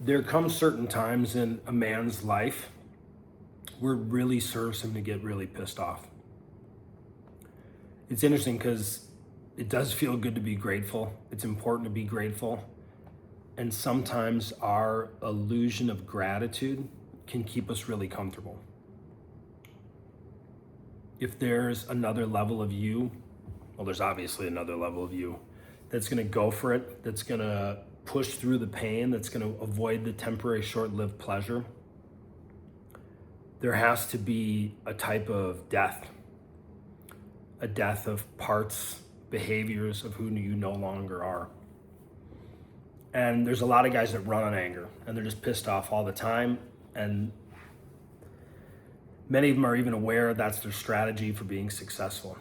There come certain times in a man's life where it really serves him to get really pissed off. It's interesting because it does feel good to be grateful. It's important to be grateful. And sometimes our illusion of gratitude can keep us really comfortable. If there's another level of you, well, there's obviously another level of you that's going to go for it, that's going to push through the pain, that's going to avoid the temporary short-lived pleasure. There has to be a type of death, a death of parts, behaviors of who you no longer are. And there's a lot of guys that run on anger and they're just pissed off all the time. And many of them are even aware that's their strategy for being successful.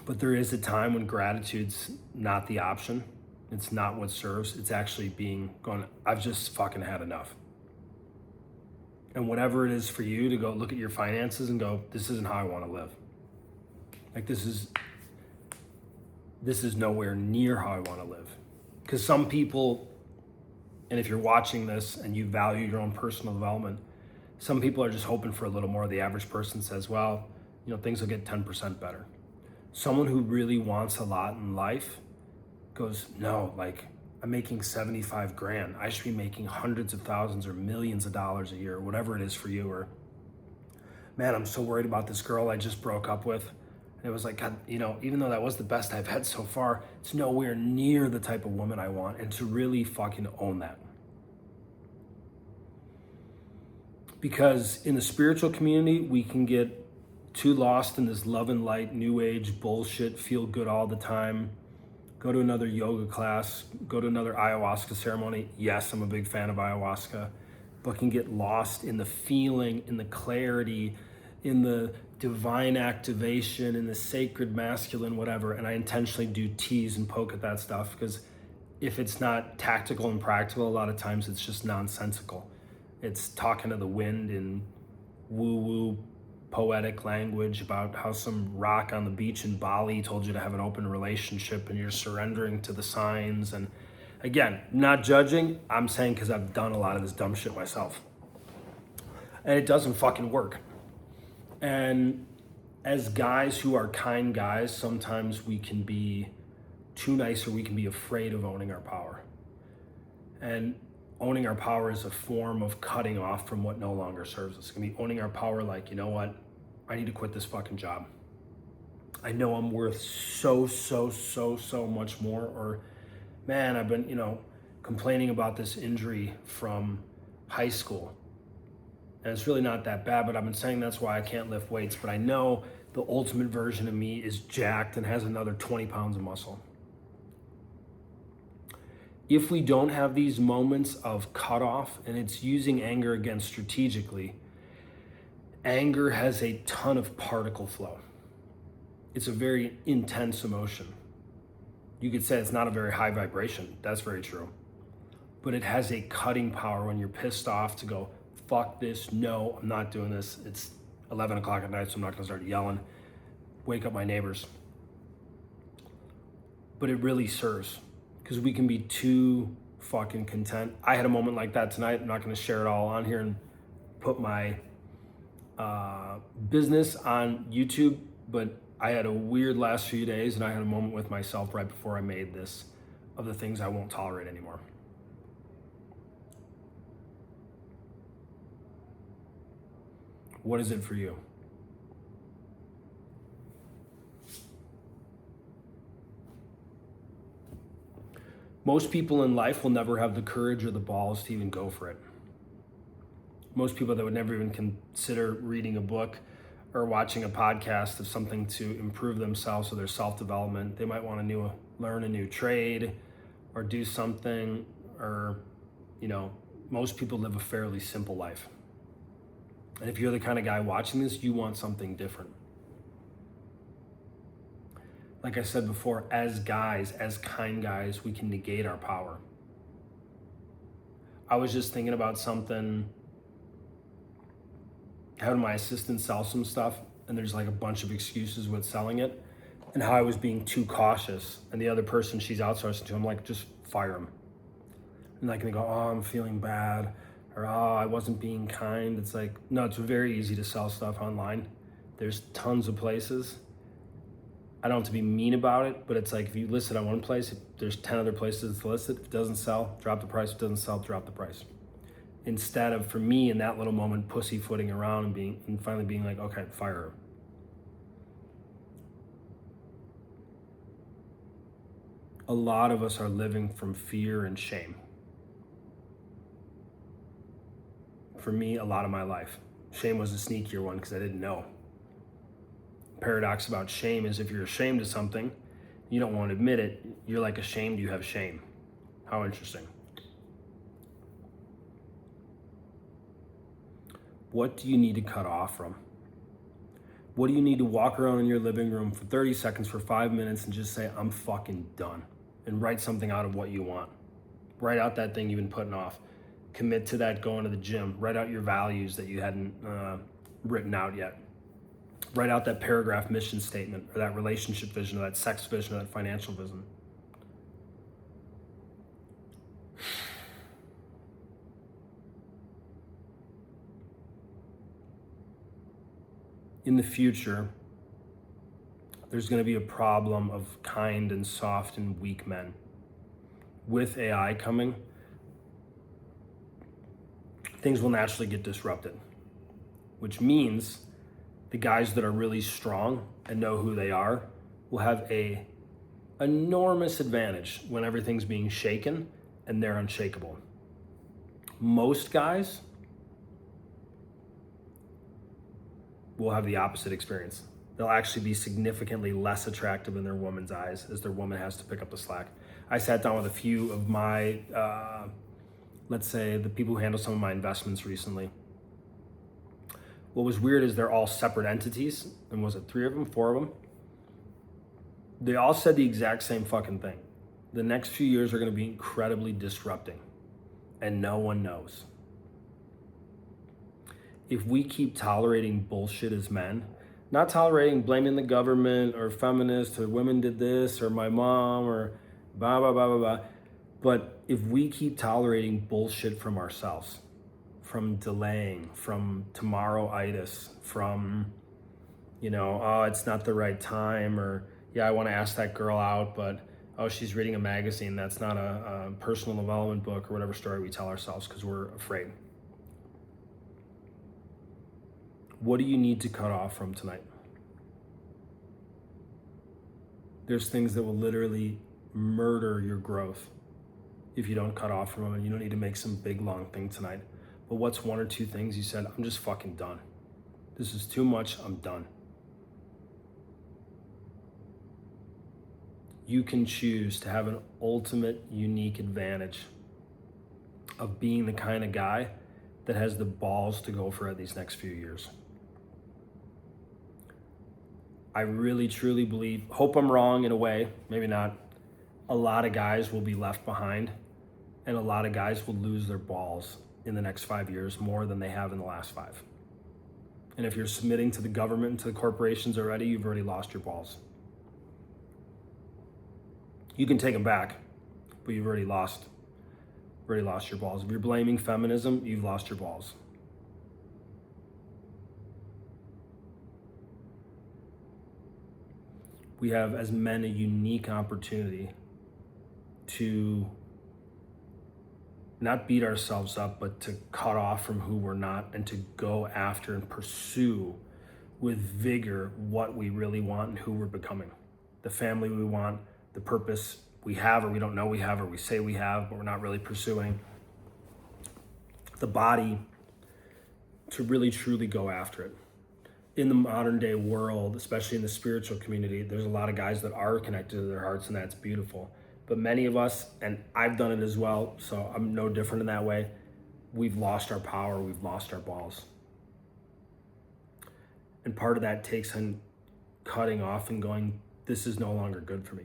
But there is a time when gratitude's not the option. It's not what serves. It's actually I've just fucking had enough. And whatever it is for you to go look at your finances and go, this isn't how I want to live. Like this is nowhere near how I want to live. Because some people, and if you're watching this and you value your own personal development, some people are just hoping for a little more. The average person says, well, things will get 10% better. Someone who really wants a lot in life goes, no, like I'm making 75 grand. I should be making hundreds of thousands or millions of dollars a year, whatever it is for you. Or, man, I'm so worried about this girl I just broke up with. And it was like, God, even though that was the best I've had so far, it's nowhere near the type of woman I want. And to really fucking own that. Because in the spiritual community, we can get too lost in this love and light, new age bullshit, feel good all the time. Go to another yoga class, go to another ayahuasca ceremony. Yes, I'm a big fan of ayahuasca, but can get lost in the feeling, in the clarity, in the divine activation, in the sacred masculine, whatever. And I intentionally do tease and poke at that stuff because if it's not tactical and practical, a lot of times it's just nonsensical. It's talking to the wind in woo-woo poetic language about how some rock on the beach in Bali told you to have an open relationship and you're surrendering to the signs. And again, not judging, I'm saying because I've done a lot of this dumb shit myself. And it doesn't fucking work. And as guys who are kind guys, sometimes we can be too nice or we can be afraid of owning our power. And owning our power is a form of cutting off from what no longer serves us. It can be owning our power like, you know what? I need to quit this fucking job. I know I'm worth so much more. Or, man, I've been, complaining about this injury from high school. And it's really not that bad, but I've been saying that's why I can't lift weights. But I know the ultimate version of me is jacked and has another 20 pounds of muscle. If we don't have these moments of cutoff, and it's using anger again strategically, anger has a ton of particle flow. It's a very intense emotion. You could say it's not a very high vibration. That's very true. But it has a cutting power when you're pissed off to go, fuck this, no, I'm not doing this. It's 11 o'clock at night, so I'm not gonna start yelling, wake up my neighbors. But it really serves. Because we can be too fucking content. I had a moment like that tonight. I'm not going to share it all on here and put my business on YouTube, but I had a weird last few days and I had a moment with myself right before I made this of the things I won't tolerate anymore. What is it for you? Most people in life will never have the courage or the balls to even go for it. Most people that would never even consider reading a book or watching a podcast of something to improve themselves or their self-development. They might want to learn a new trade or do something, or, most people live a fairly simple life. And if you're the kind of guy watching this, you want something different. Like I said before, as guys, as kind guys, we can negate our power. I was just thinking about something, having my assistant sell some stuff, and there's like a bunch of excuses with selling it, and how I was being too cautious. And the other person she's outsourcing to, I'm like, just fire him. And I can go, oh, I'm feeling bad, or oh, I wasn't being kind. It's like, no, it's very easy to sell stuff online. There's tons of places. I don't have to be mean about it, but it's like if you list it on one place, if there's 10 other places to list it. If it doesn't sell, drop the price. If it doesn't sell, drop the price. Instead of, for me, in that little moment, pussyfooting around and finally being like, okay, fire her. A lot of us are living from fear and shame. For me, a lot of my life. Shame was a sneakier one because I didn't know. Paradox about shame is if you're ashamed of something, you don't want to admit it, you're like ashamed you have shame. How interesting. What do you need to cut off from? What do you need to walk around in your living room for 30 seconds, for 5 minutes, and just say, I'm fucking done, and write something out of what you want. Write out that thing you've been putting off. Commit to that going to the gym. Write out your values that you hadn't written out yet. Write out that paragraph mission statement, or that relationship vision, or that sex vision, or that financial vision. In the future, there's going to be a problem of kind and soft and weak men. With AI coming, things will naturally get disrupted, which means the guys that are really strong and know who they are will have a enormous advantage when everything's being shaken and they're unshakable. Most guys will have the opposite experience. They'll actually be significantly less attractive in their woman's eyes as their woman has to pick up the slack. I sat down with a few of my, let's say, the people who handle some of my investments recently. What was weird is they're all separate entities, and was it 3 of them, 4 of them? They all said the exact same fucking thing. The next few years are gonna be incredibly disrupting, and no one knows. If we keep tolerating bullshit as men, not tolerating blaming the government or feminists or women did this or my mom or blah, blah, blah, blah, blah. But if we keep tolerating bullshit from ourselves, from delaying, from tomorrow-itis, from, oh, it's not the right time, or yeah, I want to ask that girl out, but oh, she's reading a magazine. That's not a personal development book, or whatever story we tell ourselves because we're afraid. What do you need to cut off from tonight? There's things that will literally murder your growth if you don't cut off from them, and you don't need to make some big long thing tonight. But what's 1 or 2 things you said, I'm just fucking done. This is too much, I'm done. You can choose to have an ultimate unique advantage of being the kind of guy that has the balls to go for it these next few years. I really, truly believe, hope I'm wrong in a way, maybe not, a lot of guys will be left behind, and a lot of guys will lose their balls in the next 5 years more than they have in the last 5. And if you're submitting to the government and to the corporations already, you've already lost your balls. You can take them back, but you've already lost your balls. If you're blaming feminism, you've lost your balls. We have, as men, a unique opportunity to not beat ourselves up, but to cut off from who we're not and to go after and pursue with vigor what we really want and who we're becoming. The family we want, the purpose we have or we don't know we have or we say we have, but we're not really pursuing. The body, to really truly go after it. In the modern day world, especially in the spiritual community, there's a lot of guys that are connected to their hearts, and that's beautiful. But many of us, and I've done it as well, so I'm no different in that way, we've lost our power, we've lost our balls. And part of that takes on cutting off and going, this is no longer good for me.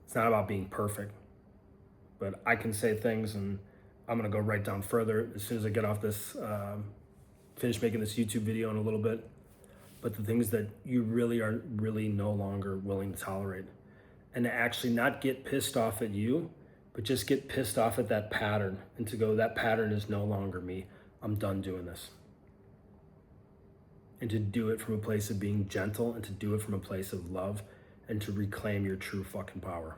It's not about being perfect, but I can say things, and I'm gonna go right down further as soon as I get off this, finish making this YouTube video in a little bit, but the things that you really are no longer willing to tolerate, and to actually not get pissed off at you, but just get pissed off at that pattern and to go, that pattern is no longer me. I'm done doing this. And to do it from a place of being gentle and to do it from a place of love and to reclaim your true fucking power.